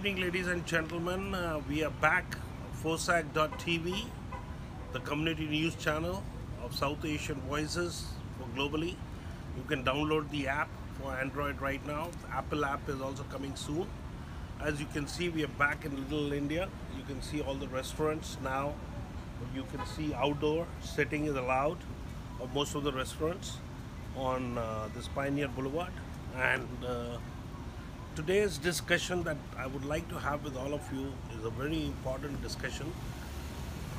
Good evening, ladies and gentlemen. We are back, FOSAC.tv, the community news channel of South Asian voices for globally. You can download the app for Android right now. The Apple app is also coming soon. As you can see, we are back in Little India. You can see all the restaurants now. You can see outdoor sitting is allowed of most of the restaurants on this Pioneer Boulevard. And today's discussion that I would like to have with all of you is a very important discussion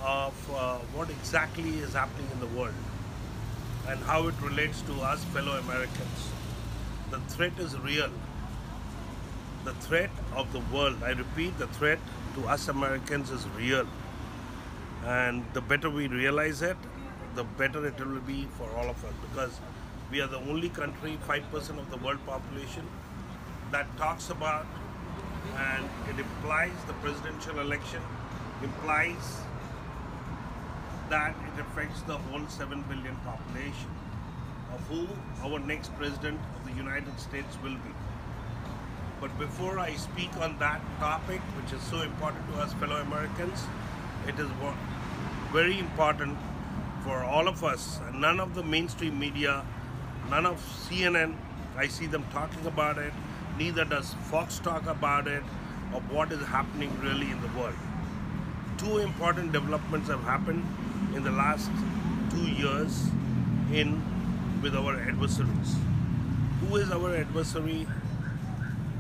of what exactly is happening in the world and how it relates to us fellow Americans. The threat is real. The threat of the world, I repeat, the threat to us Americans is real. And the better we realize it, the better it will be for all of us, because we are the only country, 5% of the world population, that talks about, and it implies, the presidential election implies that it affects the whole 7 billion population, of who our next president of the United States will be. But before I speak on that topic, which is so important to us fellow Americans, it is very important for all of us, and none of the mainstream media, none of CNN, I see them talking about it, neither does Fox talk about it, of what is happening really in the world. Two important developments have happened in the last 2 years with our adversaries. Who is our adversary?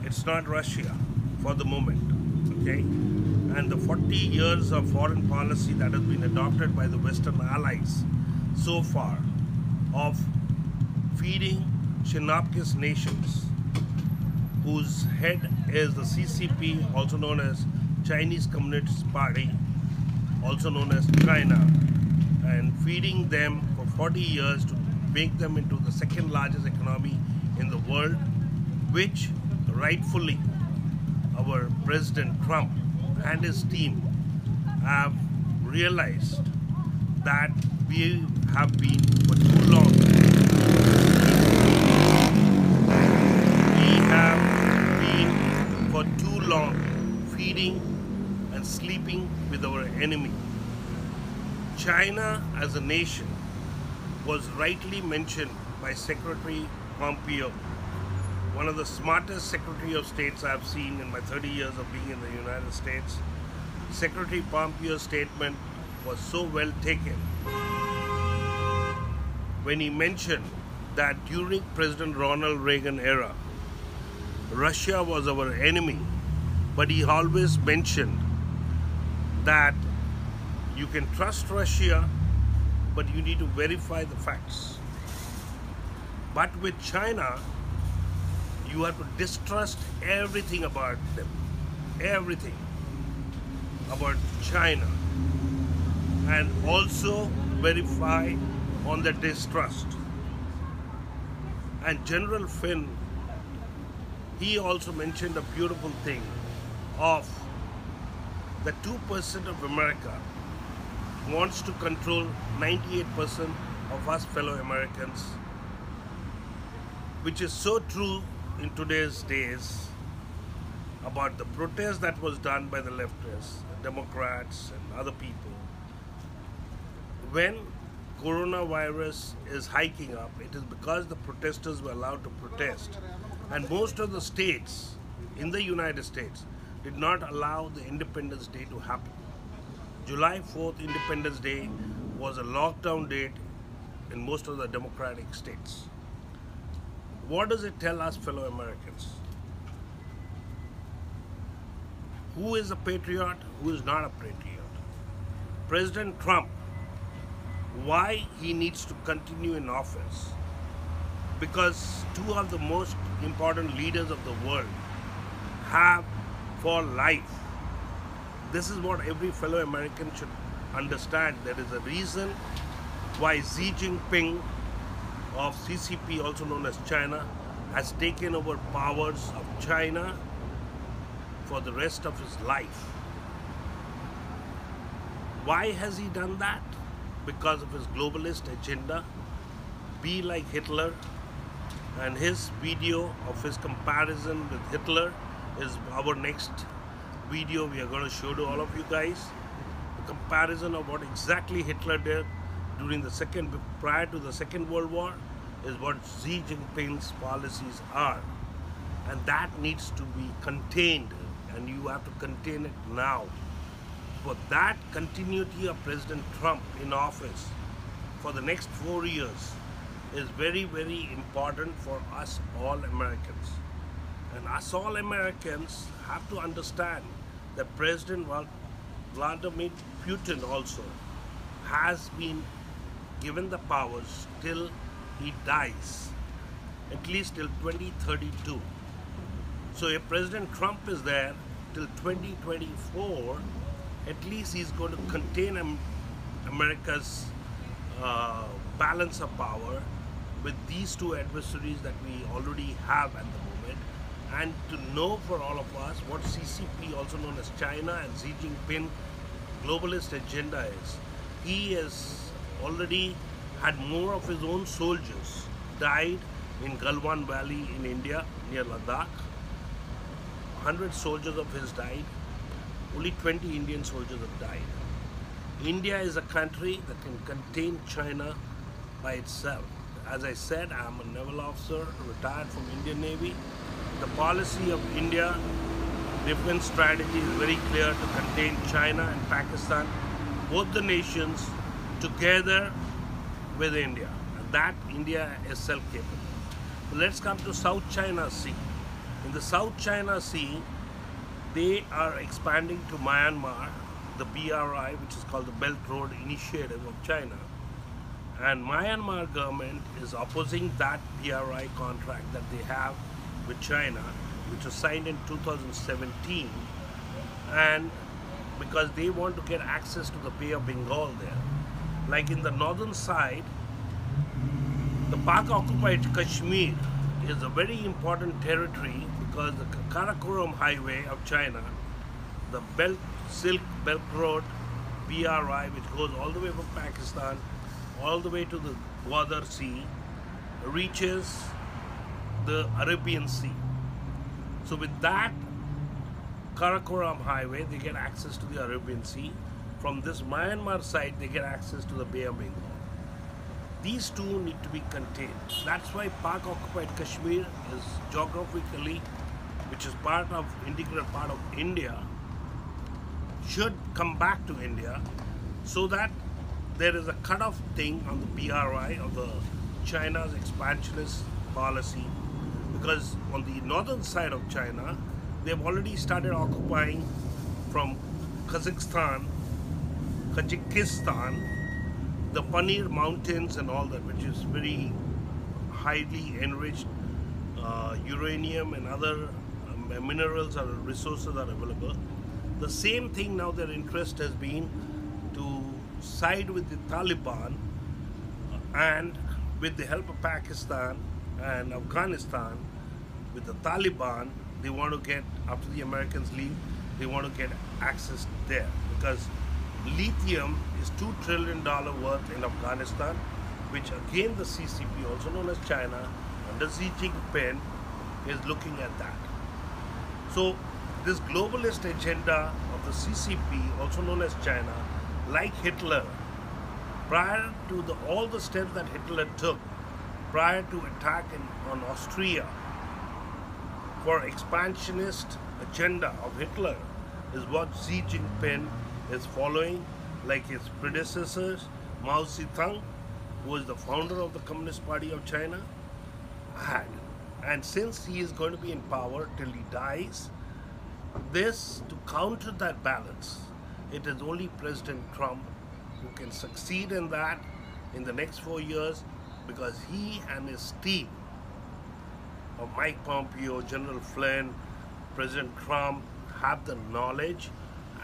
It's not Russia for the moment, okay? And the 40 years of foreign policy that has been adopted by the Western allies so far of feeding Shinapkis nations, whose head is the CCP, also known as Chinese Communist Party, also known as China, and feeding them for 40 years to make them into the second largest economy in the world, which rightfully our President Trump and his team have realized that we have been for too long. We have been for too long feeding and sleeping with our enemy. China as a nation was rightly mentioned by Secretary Pompeo, one of the smartest Secretary of States I've seen in my 30 years of being in the United States. Secretary Pompeo's statement was so well taken when he mentioned that during President Ronald Reagan era, Russia was our enemy, but he always mentioned that you can trust Russia, but you need to verify the facts. But with China, you have to distrust everything about them, everything about China, and also verify on the distrust. And General Finn, he also mentioned a beautiful thing of the 2% of America wants to control 98% of us fellow Americans, which is so true in today's days about the protest that was done by the leftists, Democrats and other people. When coronavirus is hiking up, it is because the protesters were allowed to protest. And most of the states in the United States did not allow the Independence Day to happen. July 4th, Independence Day, was a lockdown date in most of the democratic states. What does it tell us fellow Americans? Who is a patriot? Who is not a patriot? President Trump, why he needs to continue in office? Because two of the most important leaders of the world have for life. This is what every fellow American should understand. There is a reason why Xi Jinping of CCP, also known as China, has taken over powers of China for the rest of his life. Why has he done that? Because of his globalist agenda. Be like Hitler, and his video of his comparison with Hitler is our next video we are going to show to all of you guys. The comparison of what exactly Hitler did during the prior to the Second World War is what Xi Jinping's policies are. And that needs to be contained, and you have to contain it now. For that continuity of President Trump in office for the next 4 years is very, very important for us all Americans. And us all Americans have to understand that President Vladimir Putin also has been given the powers till he dies, at least till 2032. So if President Trump is there till 2024, at least he's going to contain America's balance of power with these two adversaries that we already have at the moment. And to know for all of us what CCP, also known as China, and Xi Jinping globalist agenda is. He has already had more of his own soldiers died in Galwan Valley in India near Ladakh. 100 soldiers of his died. Only 20 Indian soldiers have died. India is a country that can contain China by itself. As I said, I am a naval officer, retired from Indian Navy. The policy of India defense strategy is very clear to contain China and Pakistan, both the nations together with India. And that India is self-capable. Let's come to South China Sea. In the South China Sea, they are expanding to Myanmar, the BRI, which is called the Belt Road Initiative of China. And Myanmar government is opposing that BRI contract that they have with China, which was signed in 2017, and because they want to get access to the Bay of Bengal there. Like in the northern side, the Pak-occupied Kashmir is a very important territory because the Karakoram Highway of China, the Silk Belt Road BRI, which goes all the way from Pakistan, all the way to the Gwadar Sea, reaches the Arabian Sea. So with that Karakoram Highway, they get access to the Arabian Sea. From this Myanmar side, they get access to the Bay of Bengal. These two need to be contained. That's why Pak-occupied Kashmir is geographically, which is integral part of India, should come back to India, so that there is a cut-off thing on the BRI of the China's expansionist policy. Because on the northern side of China, they've already started occupying from Kazakhstan, the Panir Mountains and all that, which is very highly enriched uranium and other minerals or resources are available. The same thing now, their interest has been to side with the Taliban, and with the help of Pakistan and Afghanistan, with the Taliban, they want to get, after the Americans leave, they want to get access there, because lithium is $2 trillion worth in Afghanistan, which again the CCP, also known as China, under Xi Jinping, is looking at that. So this globalist agenda of the CCP, also known as China, like Hitler, prior to all the steps that Hitler took, prior to attack on Austria, for expansionist agenda of Hitler, is what Xi Jinping is following, like his predecessors, Mao Zedong, who was the founder of the Communist Party of China, had. And since he is going to be in power till he dies, to counter that balance, it is only President Trump who can succeed in that in the next 4 years, because he and his team of Mike Pompeo, General Flynn, President Trump have the knowledge,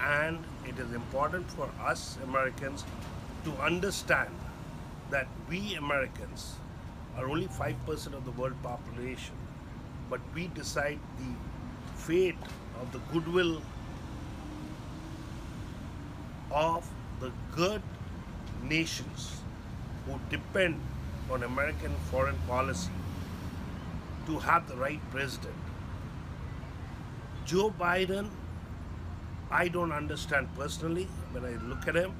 and it is important for us Americans to understand that we Americans are only 5% of the world population, but we decide the fate of the goodwill of the good nations who depend on American foreign policy to have the right president. Joe Biden I don't understand personally when I look at him.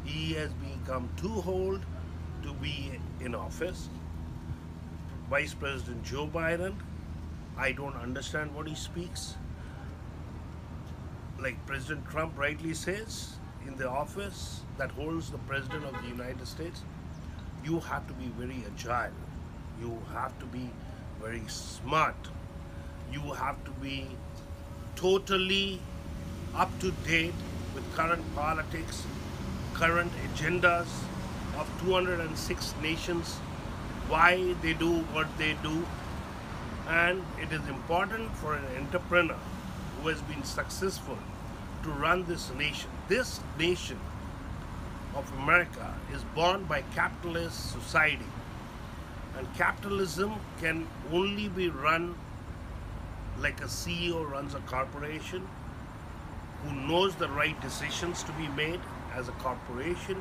He has become too old to be in office. Vice President Joe Biden, I don't understand what he speaks. Like President Trump rightly says, in the office that holds the President of the United States, you have to be very agile. You have to be very smart. You have to be totally up to date with current politics, current agendas of 206 nations, why they do what they do. And it is important for an entrepreneur who has been successful to run this nation. This nation of America is born by capitalist society, and capitalism can only be run like a CEO runs a corporation, who knows the right decisions to be made as a corporation.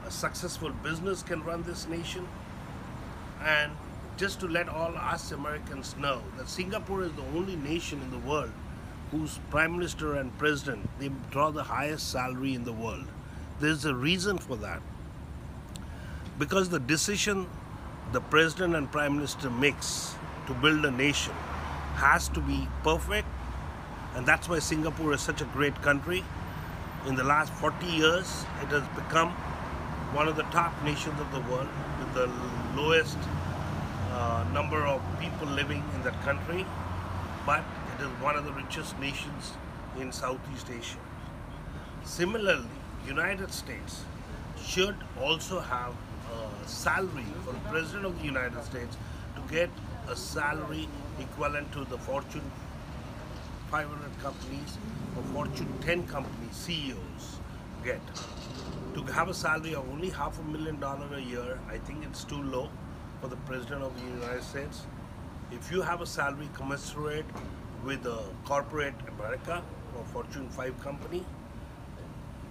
A successful business can run this nation. And just to let all us Americans know that Singapore is the only nation in the world whose prime minister and president, they draw the highest salary in the world. There's a reason for that. Because the decision the president and prime minister makes to build a nation has to be perfect. And that's why Singapore is such a great country. In the last 40 years, it has become one of the top nations of the world with the lowest number of people living in that country, but it is one of the richest nations in Southeast Asia. Similarly, United States should also have a salary for the President of the United States to get a salary equivalent to the Fortune 500 companies or Fortune 10 companies CEOs get. To have a salary of only $500,000 a year, I think it's too low for the President of the United States. If you have a salary commensurate with a corporate America or Fortune 5 company,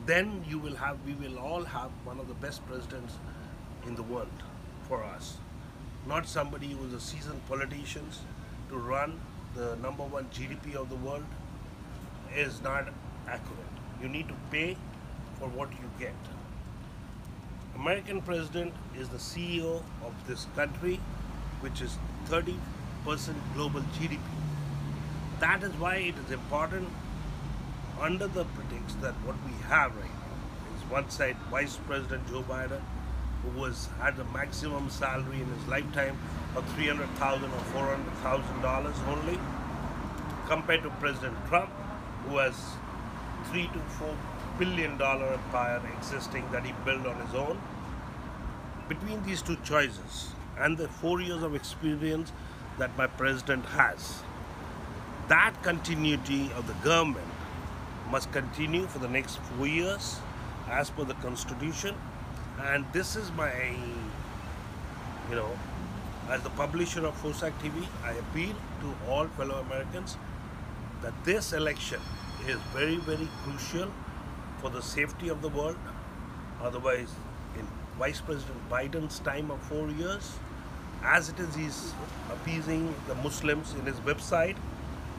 then we will all have one of the best presidents in the world for us. Not somebody who is a seasoned politician to run the #1 GDP of the world is not accurate. You need to pay for what you get. American president is the CEO of this country, which is 30% global GDP. That is why it is important under the pretext that what we have right now is one side Vice President Joe Biden, who had the maximum salary in his lifetime of $300,000 or $400,000 only, compared to President Trump, who has $3 to $4 billion empire existing that he built on his own. Between these two choices and the 4 years of experience that my president has, that continuity of the government must continue for the next 4 years as per the Constitution. And this is my, as the publisher of FOSAC TV, I appeal to all fellow Americans that this election is very, very crucial for the safety of the world. Otherwise, in Vice President Biden's time of 4 years, as it is, he's appeasing the Muslims. In his website,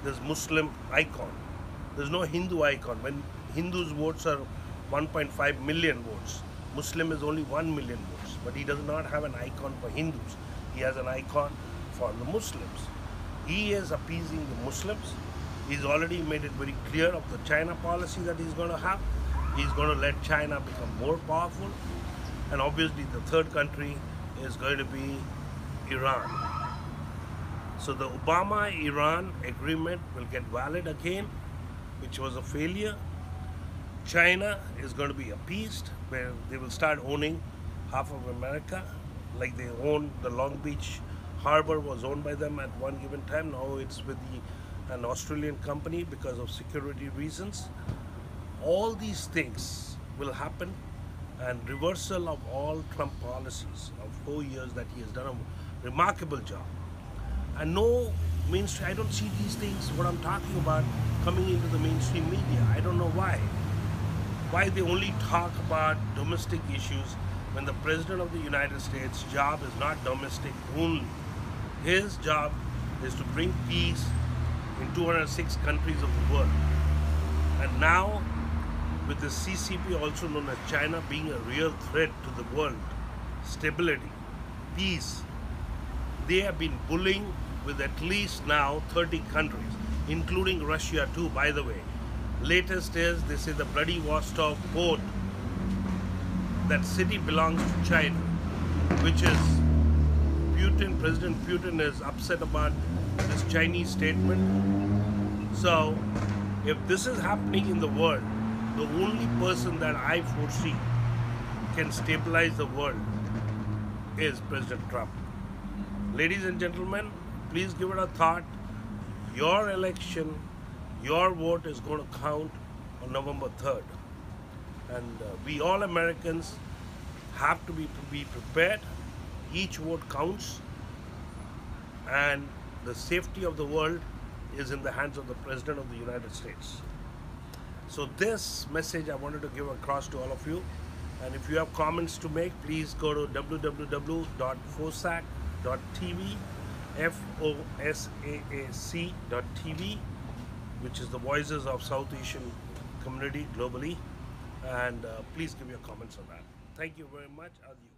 there's Muslim icon. There's no Hindu icon. When Hindus' votes are 1.5 million votes, Muslim is only 1 million votes. But he does not have an icon for Hindus. He has an icon for the Muslims. He is appeasing the Muslims. He's already made it very clear of the China policy that he's going to have. He's going to let China become more powerful. And obviously the third country is going to be Iran. So the Obama-Iran agreement will get valid again, which was a failure. China is going to be appeased, where they will start owning half of America, like they own the Long Beach harbor was owned by them at one given time. Now it's with an Australian company because of security reasons. All these things will happen, and reversal of all Trump policies of 4 years that he has done a remarkable job. And no mainstream, I don't see these things, what I'm talking about, coming into the mainstream media. I don't know why. Why they only talk about domestic issues when the President of the United States' job is not domestic only. His job is to bring peace in 206 countries of the world. And Now, with the CCP, also known as China, being a real threat to the world, stability, peace, they have been bullying with at least now 30 countries, including Russia too, by the way. Latest is, they say the Vladivostok port, that city belongs to China, which is President Putin is upset about this Chinese statement. So, if this is happening in the world, the only person that I foresee can stabilize the world is President Trump. Ladies and gentlemen, please give it a thought. Your election, your vote is going to count on November 3rd. And we all Americans have to be prepared. Each vote counts, and the safety of the world is in the hands of the President of the United States. So this message I wanted to give across to all of you. And if you have comments to make, please go to www.fosac.tv, FOSAAC.tv, which is the voices of South Asian community globally. And please give your comments on that. Thank you very much. Adieu.